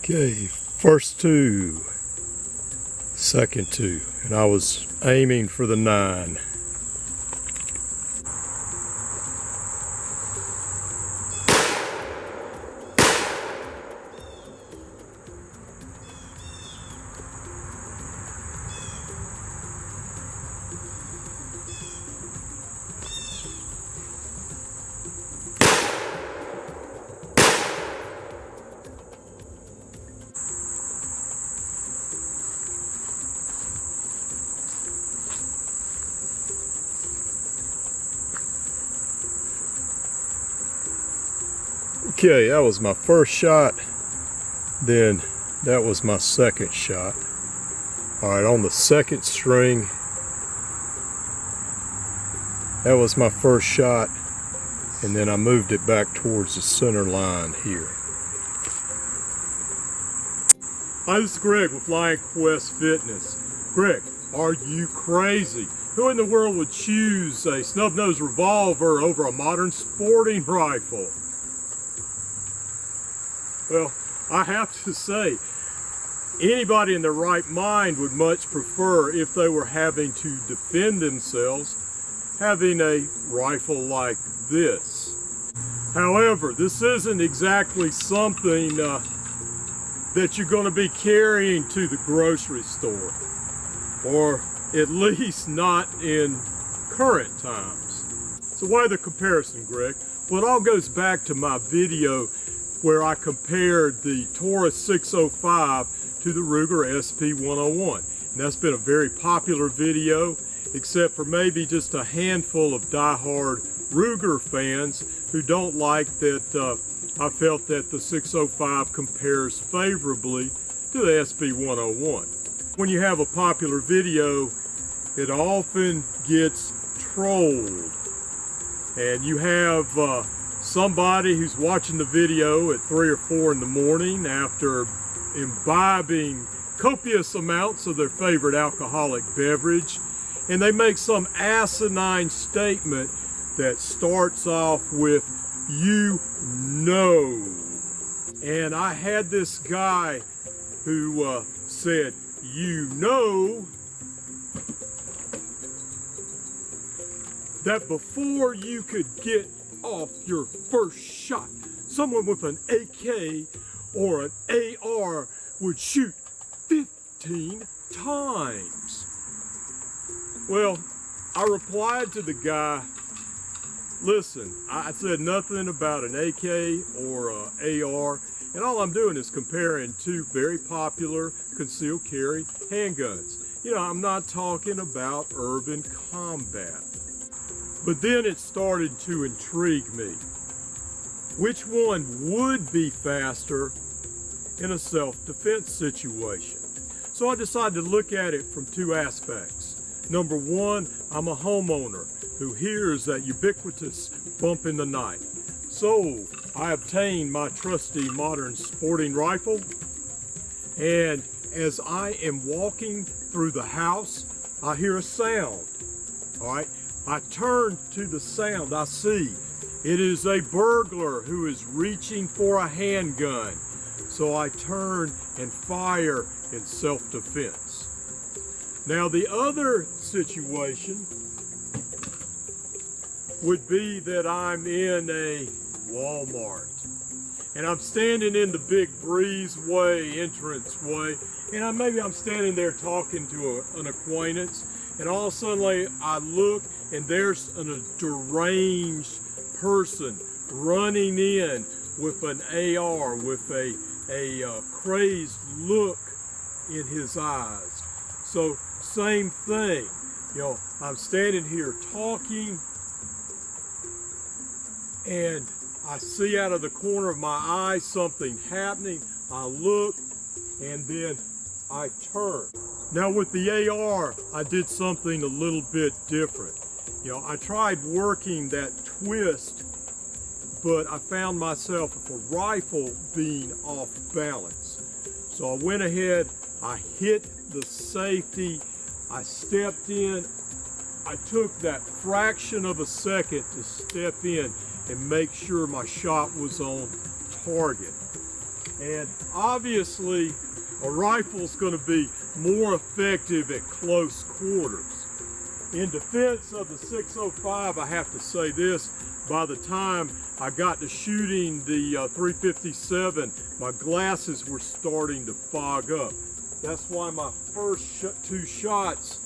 Okay, first two, second two, and I was aiming for the 9. Okay, that was my first shot, then that was my second shot. Alright, on the second string, that was my first shot, and then I moved it back towards the center line here. Hi, this is Greg with Lionquestfitness. Greg, are you crazy? Who in the world would choose a snub-nosed revolver over a modern sporting rifle? Well, I have to say, anybody in their right mind would much prefer, if they were having to defend themselves, having a rifle like this. However, this isn't exactly something that you're going to be carrying to the grocery store, or at least not in current times. So why the comparison, Greg? Well, it all goes back to my video where I compared the Taurus 605 to the Ruger SP101. And that's been a very popular video, except for maybe just a handful of die-hard Ruger fans who don't like that I felt that the 605 compares favorably to the SP101. When you have a popular video, it often gets trolled. And you have somebody who's watching the video at 3 or 4 in the morning after imbibing copious amounts of their favorite alcoholic beverage, and they make some asinine statement that starts off with, "You know." And I had this guy who said, "You know that before you could get off your first shot, someone with an AK or an AR would shoot 15 times. Well, I replied to the guy, listen, I said nothing about an AK or an AR, and all I'm doing is comparing two very popular concealed carry handguns. You know, I'm not talking about urban combat. But then it started to intrigue me. Which one would be faster in a self-defense situation? So I decided to look at it from two aspects. Number one, I'm a homeowner who hears that ubiquitous bump in the night. So I obtained my trusty modern sporting rifle, and as I am walking through the house, I hear a sound. All right. I turn to the sound. I see it is a burglar who is reaching for a handgun. So I turn and fire in self-defense. Now the other situation would be that I'm in a Walmart and I'm standing in the big breezeway, entranceway, and maybe I'm standing there talking to an acquaintance, and all of a sudden I look and there's a deranged person running in with an AR, with a crazed look in his eyes. So same thing, you know, I'm standing here talking and I see out of the corner of my eye something happening. I look and then I turn. Now with the AR, I did something a little bit different. You know, I tried working that twist, but I found myself with a rifle being off balance. So I went ahead, I hit the safety, I stepped in, I took that fraction of a second to step in and make sure my shot was on target. And obviously, a rifle's going to be more effective at close quarters. In defense of the 605, I have to say this: by the time I got to shooting the 357, my glasses were starting to fog up. That's why my first two shots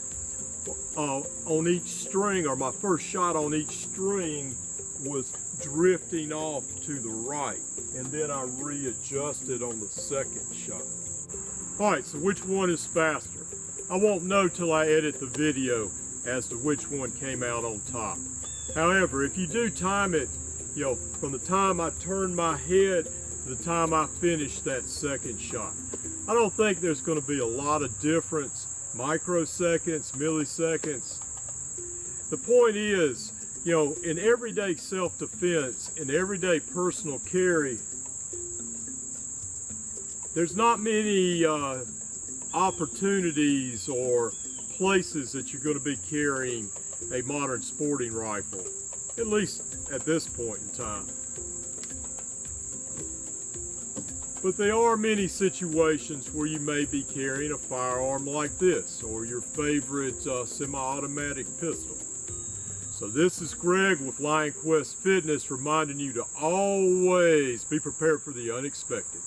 on each string, or my first shot on each string, was drifting off to the right, and then I readjusted on the second shot. Alright, so which one is faster? I won't know till I edit the video as to which one came out on top. However, if you do time it, from the time I turn my head to the time I finish that second shot, I don't think there's going to be a lot of difference, microseconds, milliseconds. The point is, in everyday self-defense, in everyday personal carry, there's not many opportunities or places that you're going to be carrying a modern sporting rifle, at least at this point in time. But there are many situations where you may be carrying a firearm like this, or your favorite semi-automatic pistol. So this is Greg with Lionquestfitness, reminding you to always be prepared for the unexpected.